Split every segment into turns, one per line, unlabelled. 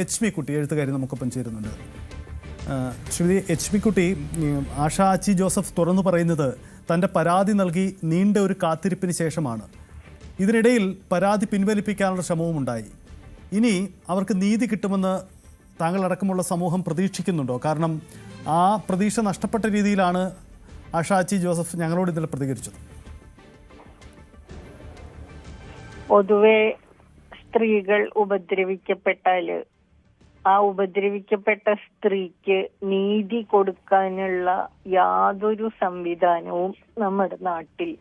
H P കുട്ടി എഴുത്തുകാരി നമുക്കൊപ്പം ചേരുന്നുണ്ട്. ശ്രീമതി എച്ച് പി കുട്ടി, ആഷ ആച്ചി ജോസഫ് തുറന്നു പറയുന്നത് തൻ്റെ പരാതി നൽകി നീണ്ട ഒരു കാത്തിരിപ്പിന് ശേഷമാണ്. ഇതിനിടയിൽ പരാതി പിൻവലിപ്പിക്കാനുള്ള ശ്രമവും ഉണ്ടായി. ഇനി അവർക്ക് നീതി കിട്ടുമെന്ന് താങ്കളടക്കമുള്ള സമൂഹം പ്രതീക്ഷിക്കുന്നുണ്ടോ? കാരണം ആ പ്രതീക്ഷ നഷ്ടപ്പെട്ട രീതിയിലാണ് ആഷ ആച്ചി ജോസഫ് ഞങ്ങളോട് ഇന്നലെ പ്രതികരിച്ചത്.
പൊതുവെ സ്ത്രീകൾ ഉപദ്രവിക്കപ്പെട്ടാല് ആ ഉപദ്രവിക്കപ്പെട്ട സ്ത്രീക്ക് നീതി കൊടുക്കാനുള്ള യാതൊരു സംവിധാനവും നമ്മുടെ നാട്ടിൽ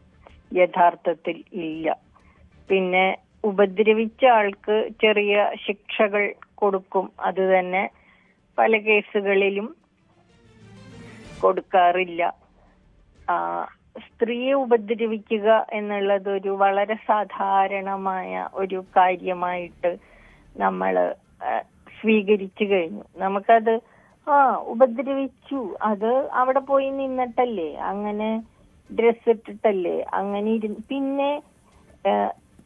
യഥാർത്ഥത്തിൽ ഇല്ല. പിന്നെ ഉപദ്രവിച്ച ആൾക്ക് ചെറിയ ശിക്ഷകൾ കൊടുക്കും, അത് തന്നെ പല കേസുകളിലും കൊടുക്കാറില്ല. സ്ത്രീയെ ഉപദ്രവിക്കുക എന്നുള്ളത് ഒരു വളരെ സാധാരണമായ ഒരു കാര്യമായിട്ട് നമ്മൾ സ്വീകരിച്ചു കഴിഞ്ഞു. നമുക്കത് ഉപദ്രവിച്ചു, അത് അവിടെ പോയി നിന്നിട്ടല്ലേ, അങ്ങനെ ഡ്രസ് ഇട്ടിട്ടല്ലേ, അങ്ങനെ പിന്നെ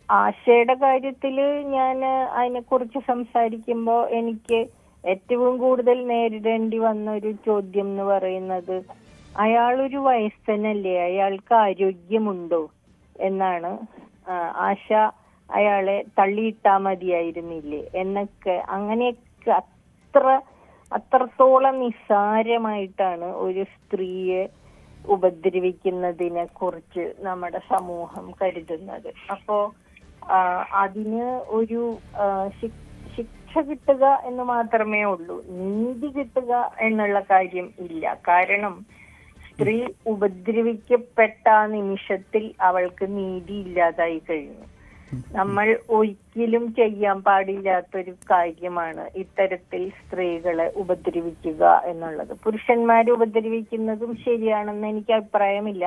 ആശയുടെ കാര്യത്തില് ഞാൻ അതിനെക്കുറിച്ച് സംസാരിക്കുമ്പോൾ എനിക്ക് ഏറ്റവും കൂടുതൽ നേരിടേണ്ടി വന്ന ഒരു ചോദ്യം എന്ന് പറയുന്നത്, അയാളൊരു വയസ്സനല്ലേ, അയാൾക്ക് ആരോഗ്യമുണ്ടോ എന്നാണ്. ആശ അയാളെ തള്ളിയിട്ടാ മതിയായിരുന്നില്ലേ എന്നൊക്കെ, അങ്ങനെയൊക്കെ അത്രത്തോളം നിസ്സാരമായിട്ടാണ് ഒരു സ്ത്രീയെ ഉപദ്രവിക്കുന്നതിനെ കുറിച്ച് നമ്മുടെ സമൂഹം കരുതുന്നത്. അപ്പോ അതിന് ഒരു ശിക്ഷ കിട്ടുക എന്ന് മാത്രമേ ഉള്ളൂ, നീതി കിട്ടുക എന്നുള്ള കാര്യം ഇല്ല. കാരണം സ്ത്രീ ഉപദ്രവിക്കപ്പെട്ട ആ നിമിഷത്തിൽ അവൾക്ക് നീതി ഇല്ലാതായി കഴിഞ്ഞു. നമ്മൾ ഒരിക്കലും ചെയ്യാൻ പാടില്ലാത്തൊരു കാര്യമാണ് ഇത്തരത്തിൽ സ്ത്രീകളെ ഉപദ്രവിക്കുക എന്നുള്ളത്. പുരുഷന്മാരെ ഉപദ്രവിക്കുന്നതും ശരിയാണെന്ന് എനിക്ക് അഭിപ്രായമില്ല.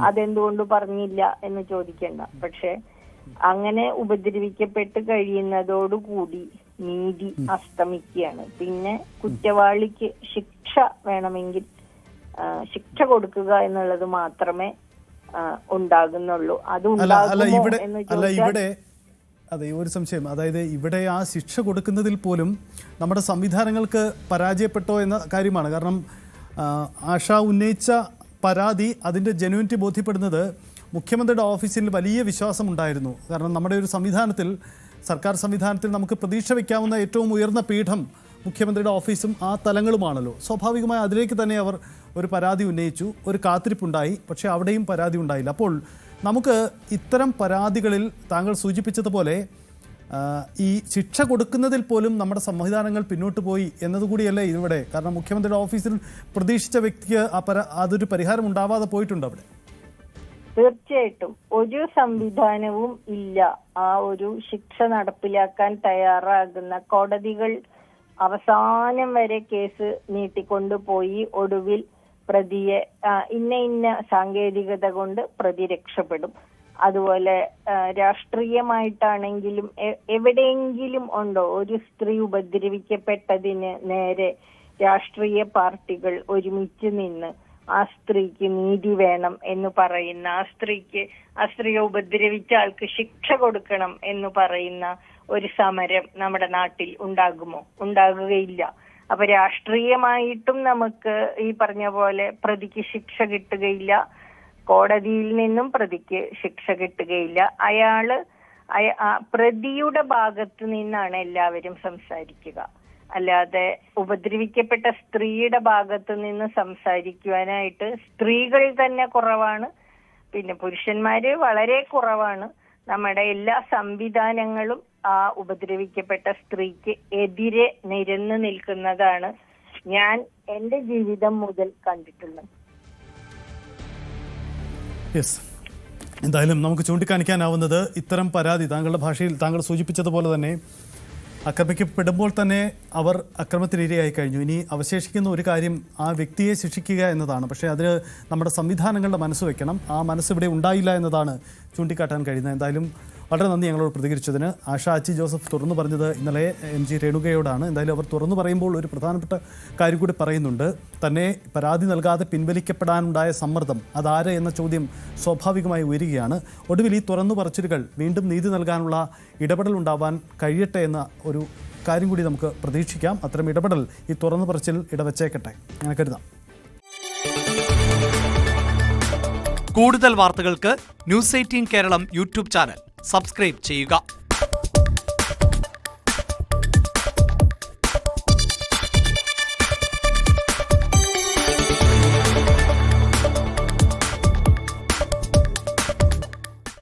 അതെന്തുകൊണ്ട് പറഞ്ഞില്ല എന്ന് ചോദിക്കണ്ട. പക്ഷെ അങ്ങനെ ഉപദ്രവിക്കപ്പെട്ട് കഴിയുന്നതോടുകൂടി നീതി അസ്തമിക്കുകയാണ്. പിന്നെ കുറ്റവാളിക്ക് ശിക്ഷ വേണമെങ്കിൽ ശിക്ഷ കൊടുക്കുക എന്നുള്ളത് മാത്രമേ ഉണ്ടാകുന്നുള്ളൂ.
അതെ, ഒരു സംശയം. അതായത് ഇവിടെ ആ ശിക്ഷ കൊടുക്കുന്നതിൽ പോലും നമ്മുടെ സംവിധാനങ്ങൾക്ക് പരാജയപ്പെട്ടോ എന്ന കാര്യമാണ്. കാരണം ആഷ ഉന്നയിച്ച പരാതി, അതിൻ്റെ ജെന്യൂനിറ്റി ബോധ്യപ്പെടുന്നത് മുഖ്യമന്ത്രിയുടെ ഓഫീസിൽ വലിയ വിശ്വാസമുണ്ടായിരുന്നു. കാരണം നമ്മുടെ ഒരു സംവിധാനത്തിൽ, സർക്കാർ സംവിധാനത്തിൽ നമുക്ക് പ്രതീക്ഷ വയ്ക്കാവുന്ന ഏറ്റവും ഉയർന്ന പീഠം മുഖ്യമന്ത്രിയുടെ ഓഫീസും ആ തലങ്ങളുമാണല്ലോ. സ്വാഭാവികമായി അതിലേക്ക് തന്നെ അവർ ഒരു പരാതി ഉന്നയിച്ചു, ഒരു കാത്തിരിപ്പുണ്ടായി. പക്ഷേ അവിടെയും പരാതി ഉണ്ടായില്ല. അപ്പോൾ നമുക്ക് ഇത്തരം പരാതികളിൽ താങ്കൾ സൂചിപ്പിച്ചതുപോലെ ഈ ശിക്ഷ കൊടുക്കുന്നതിൽ പോലും നമ്മുടെ സംവിധാനങ്ങൾ പിന്നോട്ട് പോയി എന്നതുകൂടിയല്ലേ ഇവിടെ. കാരണം മുഖ്യമന്ത്രിയുടെ ഓഫീസിൽ പ്രതീക്ഷിച്ച വ്യക്തിക്ക് അതൊരു പരിഹാരം ഉണ്ടാവാതെ പോയിട്ടുണ്ട് അവിടെ.
തീർച്ചയായിട്ടും ഒരു സംവിധാനവും ഇല്ല ആ ഒരു ശിക്ഷ നടപ്പിലാക്കാൻ തയ്യാറാകുന്ന. കോടതികൾ അവസാനം വരെ കേസ് നീട്ടിക്കൊണ്ടുപോയി ഒടുവിൽ പ്രതിയെ ഇന്ന സാങ്കേതികത കൊണ്ട് പ്രതി രക്ഷപ്പെടും. അതുപോലെ രാഷ്ട്രീയമായിട്ടാണെങ്കിലും എവിടെയെങ്കിലും ഉണ്ടോ ഒരു സ്ത്രീ ഉപദ്രവിക്കപ്പെട്ടതിന് നേരെ രാഷ്ട്രീയ പാർട്ടികൾ ഒരുമിച്ച് നിന്ന് ആ സ്ത്രീക്ക് നീതി വേണം എന്ന് പറയുന്ന, ആ സ്ത്രീയെ ഉപദ്രവിച്ച ആൾക്ക് ശിക്ഷ കൊടുക്കണം എന്ന് പറയുന്ന ഒരു സമരം നമ്മുടെ നാട്ടിൽ ഉണ്ടാകുമോ? ഉണ്ടാകുകയില്ല. അപ്പൊ രാഷ്ട്രീയമായിട്ടും നമുക്ക് ഈ പറഞ്ഞ പോലെ പ്രതിക്ക് ശിക്ഷ കിട്ടുകയില്ല, കോടതിയിൽ നിന്നും പ്രതിക്ക് ശിക്ഷ കിട്ടുകയില്ല. പ്രതിയുടെ ഭാഗത്ത് നിന്നാണ് എല്ലാവരും സംസാരിക്കുക, അല്ലാതെ ഉപദ്രവിക്കപ്പെട്ട സ്ത്രീയുടെ ഭാഗത്ത് നിന്ന് സംസാരിക്കുവാനായിട്ട് സ്ത്രീകൾ തന്നെ കുറവാണ്, പിന്നെ പുരുഷന്മാര് വളരെ കുറവാണ്. നമ്മുടെ എല്ലാ സംവിധാനങ്ങളും ആ ഉപദ്രവിക്കപ്പെട്ട സ്ത്രീക്ക് എതിരെ നിരന്നു നിൽക്കുന്നതാണ് ഞാൻ എന്റെ ജീവിതം മുതൽ കണ്ടിട്ടുള്ളത്.
എന്തായാലും നമുക്ക് ചൂണ്ടിക്കാണിക്കാനാവുന്നത് ഇത്തരം പരാതി താങ്കളുടെ ഭാഷയിൽ താങ്കൾ സൂചിപ്പിച്ചതുപോലെ തന്നെ ആക്രമിക്കപ്പെടുമ്പോൾ തന്നെ അവർ അക്രമത്തിനിരയായി കഴിഞ്ഞു. ഇനി അവശേഷിക്കുന്ന ഒരു കാര്യം ആ വ്യക്തിയെ ശിക്ഷിക്കുക എന്നതാണ്. പക്ഷേ അതിന് നമ്മുടെ സംവിധാനങ്ങളുടെ മനസ്സ് വയ്ക്കണം. ആ മനസ്സ് ഇവിടെ ഉണ്ടായില്ല എന്നതാണ് ചൂണ്ടിക്കാട്ടാൻ കഴിയുന്നത്. എന്തായാലും വളരെ നന്ദി ഞങ്ങളോട് പ്രതികരിച്ചതിന്. ആഷ ആച്ചി ജോസഫ് തുറന്നു പറഞ്ഞത് ഇന്നലെ MG രേണുകയോടാണ്. എന്തായാലും അവർ തുറന്നു പറയുമ്പോൾ ഒരു പ്രധാനപ്പെട്ട കാര്യം കൂടി പറയുന്നുണ്ട്. തന്നെ പരാതി നൽകാതെ പിൻവലിക്കപ്പെടാനുണ്ടായ സമ്മർദ്ദം അതാര് എന്ന ചോദ്യം സ്വാഭാവികമായി ഉയരുകയാണ്. ഒടുവിൽ ഈ തുറന്നു പറച്ചിലുകൾ വീണ്ടും നീതി നൽകാനുള്ള ഇടപെടൽ ഉണ്ടാവാൻ കഴിയട്ടെ എന്ന ഒരു കാര്യം കൂടി നമുക്ക് പ്രതീക്ഷിക്കാം. അത്തരം ഇടപെടൽ ഈ തുറന്നു പറച്ചിൽ ഇടവച്ചേക്കട്ടെ, അങ്ങനെ കരുതാം.
കൂടുതൽ വാർത്തകൾക്ക് news 18 Keralam YouTube channel subscribe ചെയ്യുക.